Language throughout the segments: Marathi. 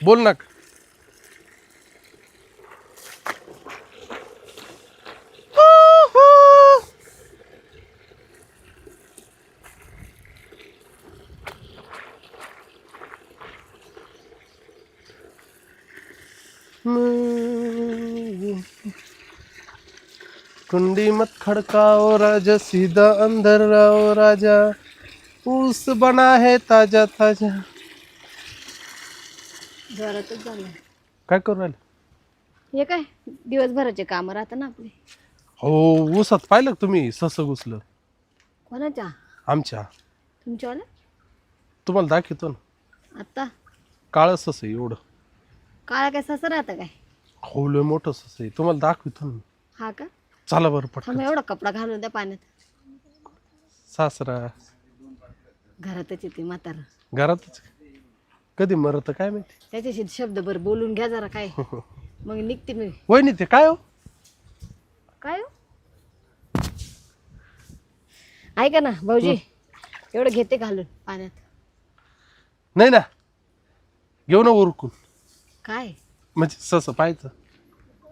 बोल ना. कुंडी मत खड़काओ राजा, सीधा अंदर आओ राजा, ऊस बना है ताजा ताजा. जोरातच झालं. काय करू राहिले? हे काय दिवसभराचे काम राहतात ना आपले. हो, ऊसात पाहिलं का तुम्ही सस घुसलं कोणाच्या? आमच्या. तुमच्यावाला? तुम्हाला दाखवतो ना, आता काळं सस आहे एवढं. काळा काय ससं राहतं काय? हो, लय मोठं सस आहे, तुम्हाला दाखवतो ना. हा का? चला बरं थांब पटकन. एवढा कपडा घालून द्या पाण्यात. सासरा घरातच येते म्हातारा. घरातच कधी मरत काय माहिती. त्याच्याशी शब्दभर बोलून घ्या जरा काय. मग निघते मी. वहिनी ते काय हो? काय हो? ऐका ना भाऊजी, एवढं घेते घालून पाण्यात. नाही ना, घेऊ ना उरकून. काय म्हणजे सस पाहायचं.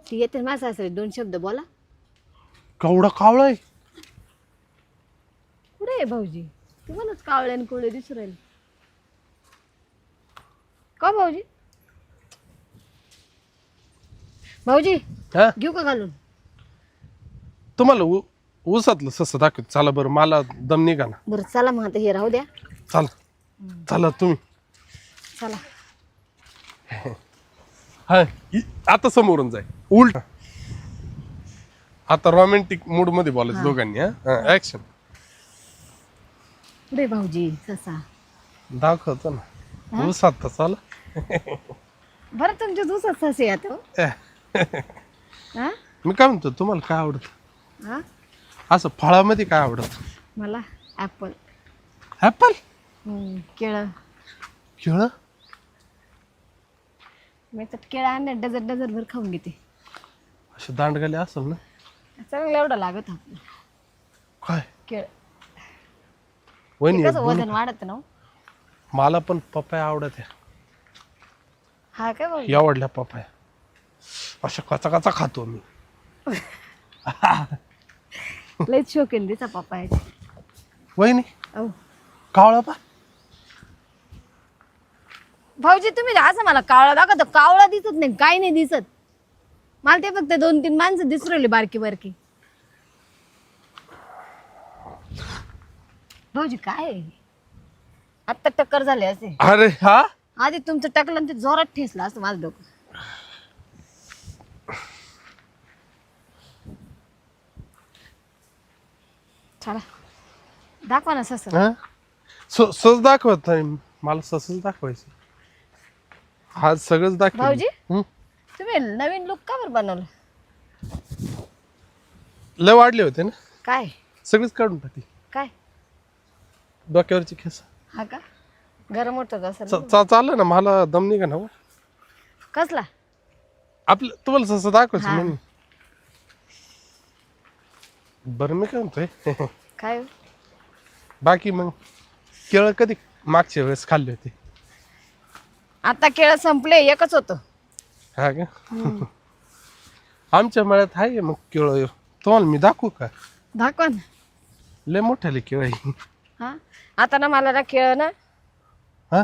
ती येते माझ्या सासरे, दोन शब्द बोला. केवढा कावळा आहे. कुठे आहे भाऊजी? तुम्हालाच कावळे आणि कोवळे दिसू राहिले. का भाऊजी? भाऊजी हा, घेऊ का घालून? तुम्हाला ऊसातलं सस दाखवतो. चला बरं, मला दम निघा ना. बरं चला मग आता हे राहू द्या. चला चला तुम्ही. चला. हा, आता समोरून जाय उलट. आता रोमॅन्टिक मूड मध्ये बोलायचं दोघांनी. हा, ऍक्शन. पुढे भाऊजी ससा दाखवतो ना ऊसात तर. चला. बरं तुमच्या दुसरं ससे आता हो. हा मी काय म्हणतो, तुम्हाला काय आवडत हा असं फळामध्ये? काय आवडत? मला ॲपल, ऍपल, केळं. केळं? मी तर केळं आणले डझर भर खाऊन घेते. असे दांडगाले असेल ना? चांगलं एवढं लागत आपलं काय केळ. वहिनी कसं वजन वाढत ना हो. मला पण पपाया आवडत आहे. हा काय भाऊ? आवडल्या पपाया अशा कचा कचा खातो मी. लयच शौकीन दिसा पप्पाची. वहिनी अहो कावळा पा. भाऊजी तुम्ही असं मला कावळा दाखवतो, कावळा दिसत नाही, काही नाही दिसत मला. ते फक्त 2-3 माणसं दिसू राहिली बारकी बारकी. भाऊजी काय आत्ता टक्कर झाले असे. अरे हा, आधी तुमचं टकलं ते जोरात ठेसलं असं माझं डोकं. चला दाखवा ना सस. सस दाखवत नाही मला, ससच दाखवायचं. आज सगळंच दाखव. भाऊजी तुम्ही नवीन लुक का बरं बनवलं? लय वाढले होते ना, काय सगळीच काढून टाकली. काय डोक्यावरची केस. हा का? गरम होतं का सर? चाललं ना, मला दम निघा ना हो. कसला? आपलं तुम्हाला सस दाखवायचं हा. म्हणून. बरं मी काय म्हणतोय, काय बाकी मग केळं कधी मागच्या वेळेस खाल्ले होते? आता केळं संपले, एकच होतं. हा का? आमच्या मळ्यात आहे मग केळं. तुम्हाला मी दाखवू का? दाखवा ना. लय मोठ्याले केळं आहे. हा आता ना मला ना केळं ना, हा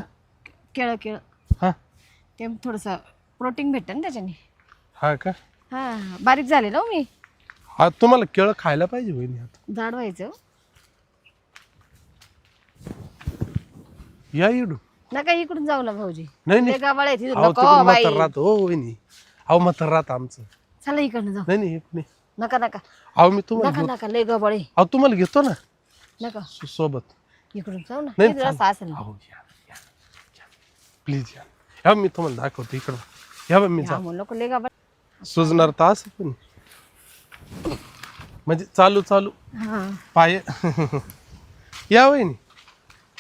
केळं हा ते थोडंसं प्रोटीन भेटतं ना त्याच्याने. हा का? हा बारीक झाले ना हो मी. हा, तुम्हाला केळं खायला पाहिजे वहिनी. आता जाड व्हायचं. या इडू. नका इकडून जाऊ ना भाऊजी. नाही नाही, लय गावाला आहे तिथं. अहो नको तिकडून बाई. म्हातार राहतो हो वहिनी. अहो म्हातार राहत आमचं. चला इकडनं जाऊ. नाही नाही नाही. नका नका अहो मी तुम्हाला नका घेतो. नका लय गबाळे. अहो तुम्हाला घेतो ना नका सोबत. इकडून जाऊ ना. नाही इथं रस्ता असेल ना. अहो या प्लीज या. ह्या मी तुम्हाला दाखवतो इकडं. ह्या बघ मी हा, म्हणून नको लय गबाळे. सुजणार तर असं पण म्हणजे चालू चालू हा पाय. या वहिनी.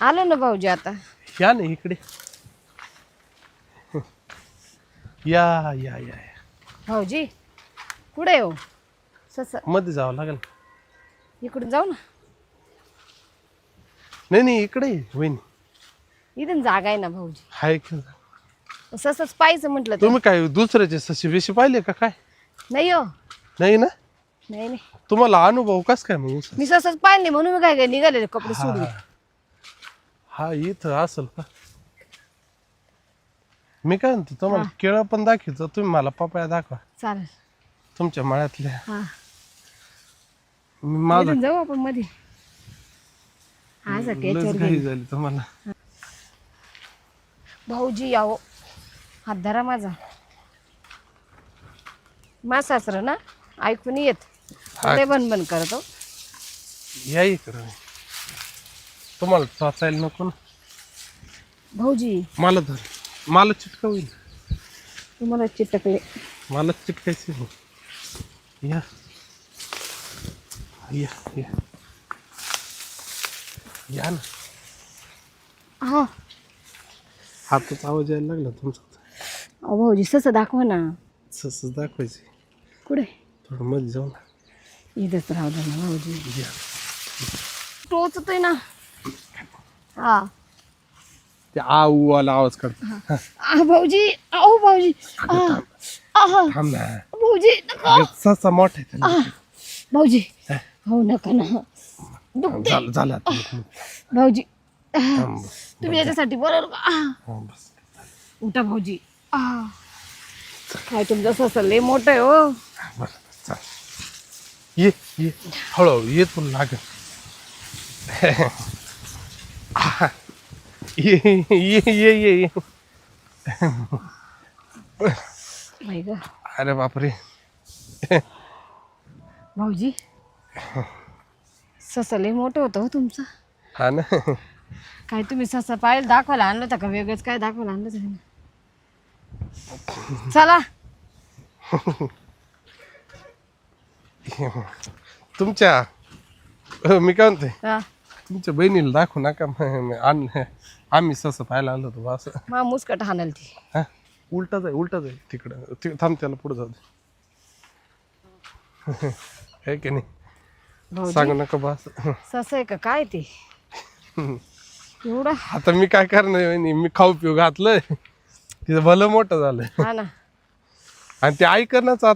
आलो ना भाऊजी आता. या ना इकडे. या या या या. भाऊजी कुठे हो? सस मध्ये जावं लागेल. इकडून जाऊ ना. नाही नाही इकडे ये, वहिनी. इथून जागा आहे ना भाऊजी. हाय का? ससच पाहिजे म्हटलं तर. तुम्ही काय दुसऱ्याचे सशी बिशी पाहिले का काय? नाही हो, नाही ना. नाही नाही, तुम्हाला अनुभव कस काय मग? मी ससच पाहिले नाही म्हणून मी काय काय निघाले कपडे सोडून. हा इथं असेल का? मी काय म्हणतो तुम्हाला केळं पण दाखवतो, तुम्ही मला पपया दाखवा चालेल. तुमच्या मळ्यातल्या. हा माझं इथून जाऊ आपण मध्ये. हा सगळे लस घाई झाली तुम्हाला. भाऊजी यावं, हात धरा माझा. सासरं ना ऐकून येत ते बन करतो. या इकडं. तुम्हाला चाचायला नको ना. भाऊजी मला धर, मला चिटका होईल. तुम्हाला चिटकले. मला चिटकायचं नाही. या या या या ना. हा हाताचा आवाज यायला लागला तुमचा. अहो भाऊजी सस दाखवा ना. सस दाखवायचे. कुठे? थोडं मध्ये जाऊ ना. इथंच राहू दे ना भाऊजी. या. टोचतोय ना. हा ते आऊ वाला आवाज करतो. भाऊजी, अहो भाऊजी. थांब ना. भाऊजी नका. ससा मोठा आहे त्याला. भाऊजी हो नका ना. झालं झालं आता. भाऊजी थांब बस. तुम्ही याच्यासाठी बरोबर का? थांब बस. उठा भाऊजी. काय तुमचं सस लय मोठं आहे हो. बरं चाल. ये ये हळूहळू ये तुला लागेल. ये ये ये ये ये. बाई ग अरे बापरे. भाऊजी ससा लय मोठं होतं हो तुमचं. हा ना. काय तुम्ही ससा पाहिलं दाखवायला आणलं होतं का वेगळंच काय दाखवायला आणलं होतं? चला तुमच्या मी काय म्हणतोय, हा. तुमच्या बहिणीला दाखवू नका. आम्ही ससं पाहायला आलो होतो असं. मा मुसकट हाणल ती. हा उलटाच आहे उलटाच आहे तिकडं. थांब त्याला पुढे जाऊ दे. आहे की नाही? भाऊजी सांगू नका बस. सस आहे का काय ते एवढं? आता मी काय करणार वहिनी, मी खाऊ पिऊ घातलं तिचं भलं मोठं झालं. हा ना. आणि ते ऐकणच आता